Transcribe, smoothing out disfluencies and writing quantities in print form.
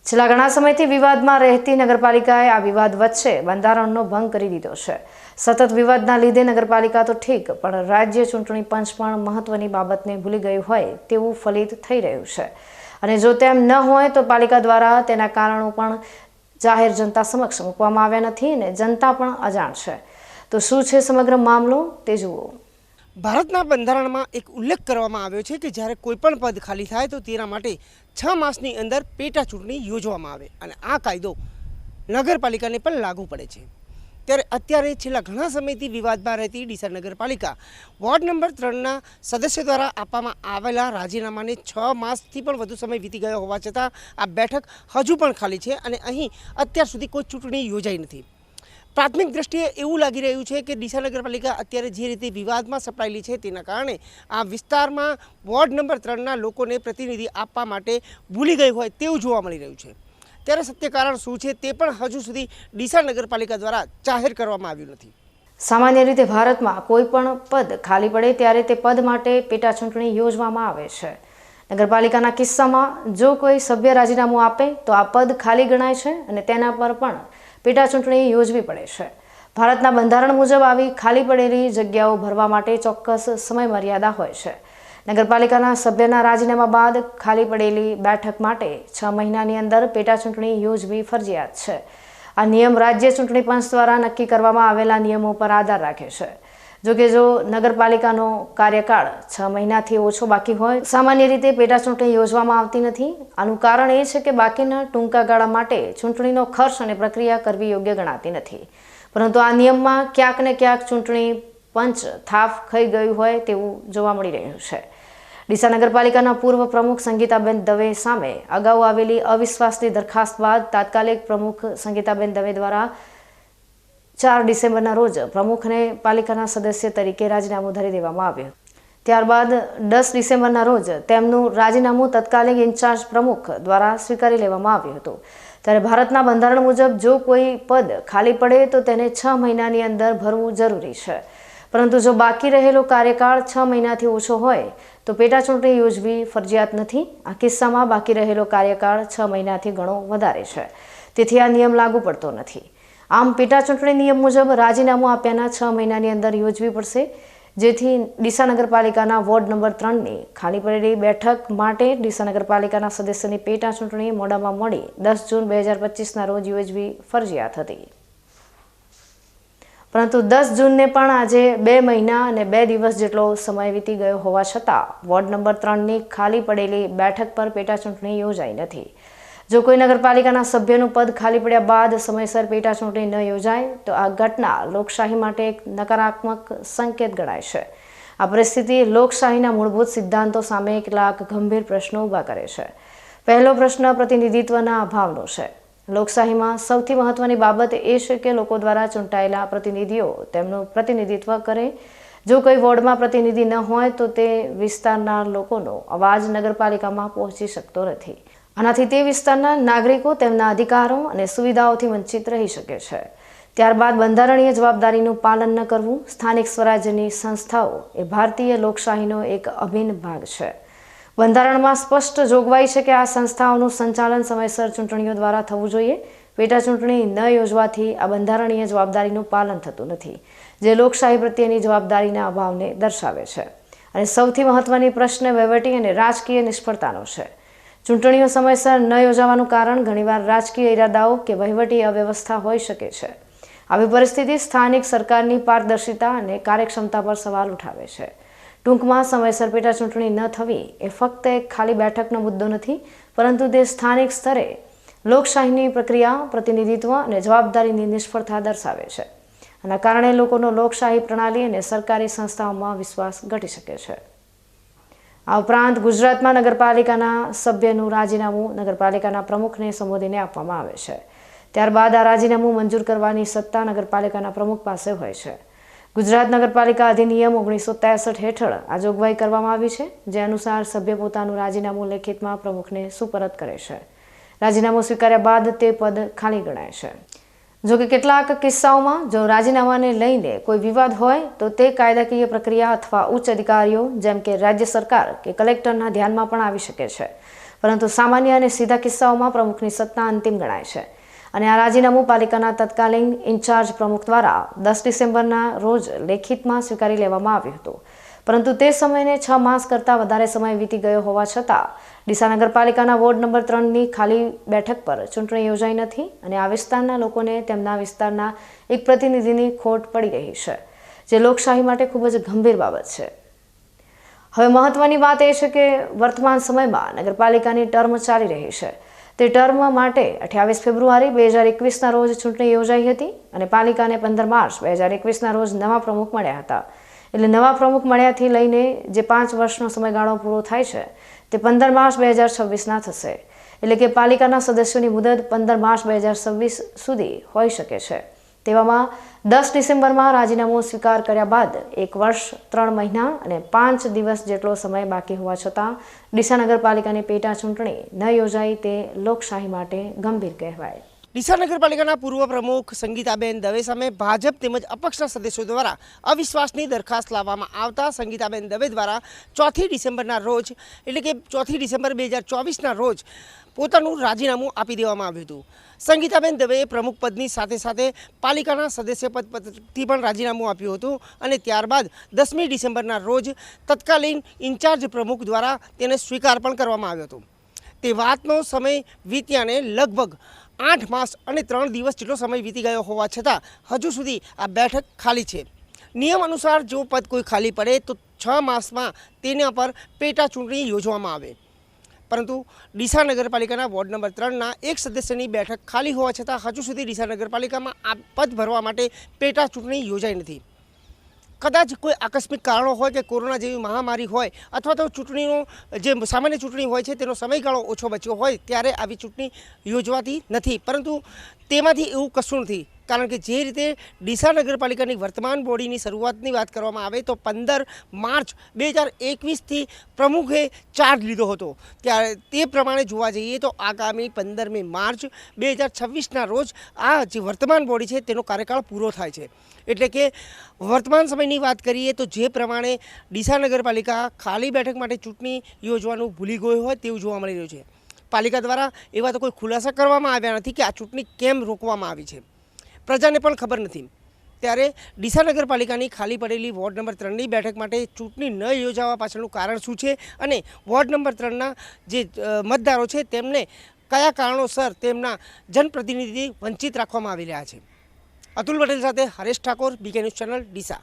છેલ્લા ઘણા સમયથી વિવાદમાં રહેતી નગરપાલિકાએ આ વિવાદ વચ્ચે બંધારણનો ભંગ કરી દીધો છે। સતત વિવાદના લીધે નગરપાલિકા તો ઠીક, પણ રાજ્ય ચૂંટણી પંચ પણ મહત્વની બાબતને ભૂલી ગયું હોય તેવું ફલિત થઈ રહ્યું છે। અને જો તેમ ન હોય તો પાલિકા દ્વારા તેના કારણો પણ જાહેર જનતા સમક્ષ મૂકવામાં આવ્યા નથી અને જનતા પણ અજાણ છે। તો શું છે સમગ્ર મામલો તે જુઓ। ભારતના બંધારણમાં એક ઉલ્લેખ કરવામાં આવ્યો છે કે જ્યારે કોઈ પણ પદ ખાલી થાય તો તેના માટે 6 માસની અંદર પેટા ચૂંટણી યોજવામાં આવે અને આ કાયદો નગરપાલિકાને પણ લાગુ પડે છે। ત્યારે અત્યારે છેલ્લા ઘણા સમયથી વિવાદમાં રહેતી ડીસા નગરપાલિકા વોર્ડ નંબર 3ના સદસ્ય દ્વારા આપવામાં આવેલા રાજીનામાને 6 માસથી પણ વધુ સમય વીતી ગયો હોવા છતાં આ બેઠક હજુ પણ ખાલી છે અને અહીં અત્યાર સુધી કોઈ ચૂંટણી યોજાઈ નથી। પ્રાથમિક દ્રષ્ટિએ એવું લાગી રહ્યું છે કે ડીસા નગરપાલિકા અત્યારે જે રીતે વિવાદમાં સપડાયેલી છે તેના કારણે આ વિસ્તારમાં વોર્ડ નંબર 3ના લોકોને પ્રતિનિધિ આપવા માટે ભૂલી ગઈ હોય તેવું જોવા મળી રહ્યું છે। ત્યારે સત્ય કારણ શું છે તે પણ હજુ સુધી ડીસા નગરપાલિકા દ્વારા જાહેર કરવામાં આવ્યું નથી। સામાન્ય રીતે ભારતમાં કોઈ પણ પદ ખાલી પડે ત્યારે તે પદ માટે પેટા ચૂંટણી યોજવામાં આવે છે। નગરપાલિકાના કિસ્સામાં જો કોઈ સભ્ય રાજીનામું આપે તો આ પદ ખાલી ગણાય છે અને તેના પર પણ પેટા ચૂંટણી યોજવી પડે છે। ભારતના બંધારણ મુજબ આવી ખાલી પડેલી જગ્યાઓ ભરવા માટે ચોક્કસ સમય મર્યાદા હોય છે। નગરપાલિકાના સભ્યના રાજીનામા બાદ ખાલી પડેલી બેઠક માટે 6 મહિનાની અંદર પેટા ચૂંટણી યોજવી ફરજિયાત છે। આ નિયમ રાજ્ય ચૂંટણી પંચ દ્વારા નક્કી કરવામાં આવેલા નિયમો પર આધાર રાખે છે। જોકે જો નગરપાલિકાનો કાર્યકાળ 6 મહિનાથી ઓછો બાકી હોય સામાન્ય રીતે પેટા ચૂંટણી યોજવામાં આવતી નથી। આનું કારણ એ છે કે બાકીના ટૂંકા ગાળા માટે ચૂંટણીનો ખર્ચ અને પ્રક્રિયા કરવી યોગ્ય ગણાતી નથી। પરંતુ આ નિયમમાં ક્યાંક ને ક્યાંક ચૂંટણી પંચ થાફ ખાઈ ગયું હોય તેવું જોવા મળી રહ્યું છે। ડીસા નગરપાલિકાના પૂર્વ પ્રમુખ સંગીતાબેન દવે સામે અગાઉ આવેલી અવિશ્વાસની દરખાસ્ત બાદ તાત્કાલિક પ્રમુખ સંગીતાબેન દવે દ્વારા 4 ડિસેમ્બરના રોજ પ્રમુખને પાલિકાના સદસ્ય તરીકે રાજીનામું ધરી દેવામાં આવ્યું। ત્યારબાદ 10 ડિસેમ્બરના રોજ તેમનું રાજીનામું તત્કાલિક ઇન્ચાર્જ પ્રમુખ દ્વારા સ્વીકારી લેવામાં આવ્યું હતું। ત્યારે ભારતના બંધારણ મુજબ જો કોઈ પદ ખાલી પડે તો તેને 6 મહિનાની અંદર ભરવું જરૂરી છે, પરંતુ જો બાકી રહેલો કાર્યકાળ 6 મહિનાથી ઓછો હોય તો પેટા ચૂંટણી યોજવી ફરજિયાત નથી। આ કિસ્સામાં બાકી રહેલો કાર્યકાળ 6 મહિનાથી ઘણો વધારે છે, તેથી આ નિયમ લાગુ પડતો નથી। આમ પેટા ચૂંટણી નિયમ મુજબ રાજીનામું આપ્યાના 6 મહિનાની અંદર યોજવી પડશે, જેથી ડીસા નગરપાલિકાના વોર્ડ નંબર 3ની ખાલી પડેલી બેઠક માટે ડીસા નગરપાલિકાના સદસ્યની પેટા ચૂંટણી મોડામાં મોડી 10 જૂન 2025ના રોજ યોજવી ફરજિયાત હતી। પરંતુ 10 જૂનને પણ આજે 2 મહિના અને 2 દિવસ જેટલો સમય વીતી ગયો હોવા છતાં વોર્ડ નંબર 3ની ખાલી પડેલી બેઠક પર પેટા ચૂંટણી યોજાઈ નથી। જો કોઈ નગરપાલિકાના સભ્યનું પદ ખાલી પડ્યા બાદ સમયસર પેટા ચૂંટણી ન યોજાય તો આ ઘટના લોકશાહી માટે એક નકારાત્મક સંકેત ગણાય છે। આ પરિસ્થિતિ લોકશાહીના મૂળભૂત સિદ્ધાંતો સામે કેટલાક ગંભીર પ્રશ્નો ઊભા કરે છે। પહેલો પ્રશ્ન પ્રતિનિધિત્વના અભાવનો છે। લોકશાહીમાં સૌથી મહત્વની બાબત એ છે કે લોકો દ્વારા ચૂંટાયેલા પ્રતિનિધિઓ તેમનું પ્રતિનિધિત્વ કરે। જો કોઈ વોર્ડમાં પ્રતિનિધિ ન હોય તો તે વિસ્તારના લોકોનો અવાજ નગરપાલિકામાં પહોંચી શકતો નથી। આનાથી તે વિસ્તારના નાગરિકો તેમના અધિકારો અને સુવિધાઓથી વંચિત રહી શકે છે। ત્યારબાદ બંધારણીય જવાબદારીનું પાલન ન કરવું। સ્થાનિક સ્વરાજ્યની સંસ્થાઓ એ ભારતીય લોકશાહીનો એક અભિન્ન ભાગ છે। બંધારણમાં સ્પષ્ટ જોગવાઈ છે કે આ સંસ્થાઓનું સંચાલન સમયસર ચૂંટણીઓ દ્વારા થવું જોઈએ। પેટા ચૂંટણી ન યોજવાથી આ બંધારણીય જવાબદારીનું પાલન થતું નથી, જે લોકશાહી પ્રત્યેની જવાબદારીના અભાવને દર્શાવે છે। અને સૌથી મહત્વની પ્રશ્ન વહીવટી અને રાજકીય નિષ્ફળતાનો છે। ચૂંટણીઓ સમયસર ન યોજાવાનું કારણ ઘણીવાર રાજકીય ઇરાદાઓ કે વહીવટી અવ્યવસ્થા હોઈ શકે છે। આવી પરિસ્થિતિ સ્થાનિક સરકારની પારદર્શિતા અને કાર્યક્ષમતા પર સવાલ ઉઠાવે છે। ટૂંકમાં સમયસર પેટા ચૂંટણી ન થવી એ ફક્ત એક ખાલી બેઠકનો મુદ્દો નથી, પરંતુ તે સ્થાનિક સ્તરે લોકશાહીની પ્રક્રિયા, પ્રતિનિધિત્વ અને જવાબદારીની નિષ્ફળતા દર્શાવે છે। આના કારણે લોકોનો લોકશાહી પ્રણાલી અને સરકારી સંસ્થાઓમાં વિશ્વાસ ઘટી શકે છે। આ ઉપરાંત ગુજરાતમાં નગરપાલિકાના સભ્યનું રાજીનામું નગરપાલિકાના પ્રમુખને સંબોધીને આપવામાં આવે છે। ત્યારબાદ આ રાજીનામું મંજૂર કરવાની સત્તા નગરપાલિકાના પ્રમુખ પાસે હોય છે। ગુજરાત નગરપાલિકા અધિનિયમ 1963 હેઠળ આ જોગવાઈ કરવામાં આવી છે, જે અનુસાર સભ્ય પોતાનું રાજીનામું લેખિતમાં પ્રમુખને સુપરત કરે છે। રાજીનામું સ્વીકાર્યા બાદ તે પદ ખાલી ગણાય છે। જો કે કેટલાક કિસ્સાઓમાં જો રાજીનામાને લઈને કોઈ વિવાદ હોય તો તે કાયદાકીય પ્રક્રિયા અથવા ઉચ્ચ અધિકારીઓ જેમ કે રાજ્ય સરકાર કે કલેક્ટરના ધ્યાનમાં પણ આવી શકે છે। પરંતુ સામાન્ય અને સીધા કિસ્સાઓમાં પ્રમુખની સત્તા અંતિમ ગણાય છે અને આ રાજીનામું પાલિકાના તત્કાલીન ઇન્ચાર્જ પ્રમુખ દ્વારા 10 ડિસેમ્બરના રોજ લેખિતમાં સ્વીકારી લેવામાં આવ્યું હતું, પરંતુ તે સમયને 6 માસ કરતાં વધારે સમય વીતી ગયો હોવા છતાં ડીસા નગરપાલિકાના વોર્ડ નંબર 3ની ખાલી બેઠક પર ચૂંટણી યોજાઈ નથી અને આ વિસ્તારના લોકોને તેમના વિસ્તારના એક પ્રતિનિધિની ખોટ પડી રહી છે, જે લોકશાહી માટે ખૂબ જ ગંભીર બાબત છે। હવે મહત્વની વાત એ છે કે વર્તમાન સમયમાં નગરપાલિકાની ટર્મ ચાલી રહી છે। તે ટર્મ માટે 28 ફેબ્રુઆરી 2021ના રોજ ચૂંટણી યોજાઈ હતી અને પાલિકાને 15 માર્ચ 2021ના રોજ નવા પ્રમુખ મળ્યા હતા। એટલે નવા પ્રમુખ મળ્યાથી લઈને જે 5 વર્ષનો સમયગાળો પૂરો થાય છે તે 15 માર્ચ 2026ના થશે। એટલે કે પાલિકાના સદસ્યોની મુદત 15 માર્ચ 2026 સુધી હોઈ શકે છે। તેવામાં 10 ડિસેમ્બરમાં રાજીનામું સ્વીકાર કર્યા બાદ 1 વર્ષ 3 મહિના અને 5 દિવસ જેટલો સમય બાકી હોવા છતાં ડીસા નગરપાલિકાની પેટા ચૂંટણી ન યોજાઈ તે લોકશાહી માટે ગંભીર કહેવાય। ડીસા નગરપાલિકાના પૂર્વ પ્રમુખ સંગીતાબેન દવે સામે ભાજપ તેમજ અપક્ષના સદસ્યો દ્વારા અવિશ્વાસની દરખાસ્ત લાવવામાં આવતા સંગીતાબેન દવે દ્વારા 4 ડિસેમ્બરના રોજ એટલે કે 4 ડિસેમ્બર 2024ના રોજ પોતાનું રાજીનામું આપી દેવામાં આવ્યું હતું। સંગીતાબેન દવેએ પ્રમુખ પદની સાથે સાથે પાલિકાના સદસ્ય પદથી પણ રાજીનામું આપ્યું હતું અને ત્યારબાદ 10મી ડિસેમ્બરના રોજ તત્કાલીન ઇન્ચાર્જ પ્રમુખ દ્વારા તેને સ્વીકાર પણ કરવામાં આવ્યો હતો। તે વાતનો સમય વીત્યાને લગભગ 8 માસ અને 3 દિવસ જેટલો સમય વીતી ગયો હોવા છતાં હજુ સુધી આ બેઠક ખાલી છે। નિયમ અનુસાર જો પદ કોઈ ખાલી પડે તો 6 માસમાં તેના પર પેટા ચૂંટણી યોજવામાં આવે, પરંતુ ડીસા નગરપાલિકાના વોર્ડ નંબર 3ના એક સદસ્યની બેઠક ખાલી હોવા છતાં હજુ સુધી ડીસા નગરપાલિકામાં આ પદ ભરવા માટે પેટા ચૂંટણી યોજાઈ નથી। કદાચ કોઈ આકસ્મિક કારણો હોય કે કોરોના જેવી મહામારી હોય અથવા તો ચૂંટણીનો જે સામાન્ય ચૂંટણી હોય છે તેનો સમયગાળો ઓછો બચ્યો હોય ત્યારે આવી ચૂંટણી યોજવાતી નથી, પરંતુ તેમાંથી એવું કશું નથી। કારણ કે જે રીતે ડીસા નગરપાલિકાની વર્તમાન બોડીની શરૂઆતની વાત કરવામાં આવે તો 15 માર્ચ 2021થી પ્રમુખે ચાર્જ લીધો હતો, ત્યારે તે પ્રમાણે જોવા જઈએ તો આગામી 15મી માર્ચ 2026ના રોજ આ જે વર્તમાન બોડી છે તેનો કાર્યકાળ પૂરો થાય છે। એટલે કે વર્તમાન સમયની વાત કરીએ તો જે પ્રમાણે ડીસા નગરપાલિકા ખાલી બેઠક માટે ચૂંટણી યોજવાનું ભૂલી ગયો હોય તેવું જોવા મળી રહ્યું છે। પાલિકા દ્વારા એવા તો કોઈ ખુલાસા કરવામાં આવ્યા નથી કે આ ચૂંટણી કેમ રોકવામાં આવી છે, પ્રજાને પણ ખબર નથી। ત્યારે ડીસા નગરપાલિકાની ખાલી પડેલી વોર્ડ નંબર 3ની બેઠક માટે ચૂંટણી ન યોજાવા પાછળનું કારણ શું છે અને વોર્ડ નંબર 3ના જે મતદારો છે તેમને કયા કારણોસર તેમના જનપ્રતિનિધિ વંચિત રાખવામાં આવી રહ્યા છે। અતુલ પટેલ સાથે Haresh Thakor, BK news channel, Deesa.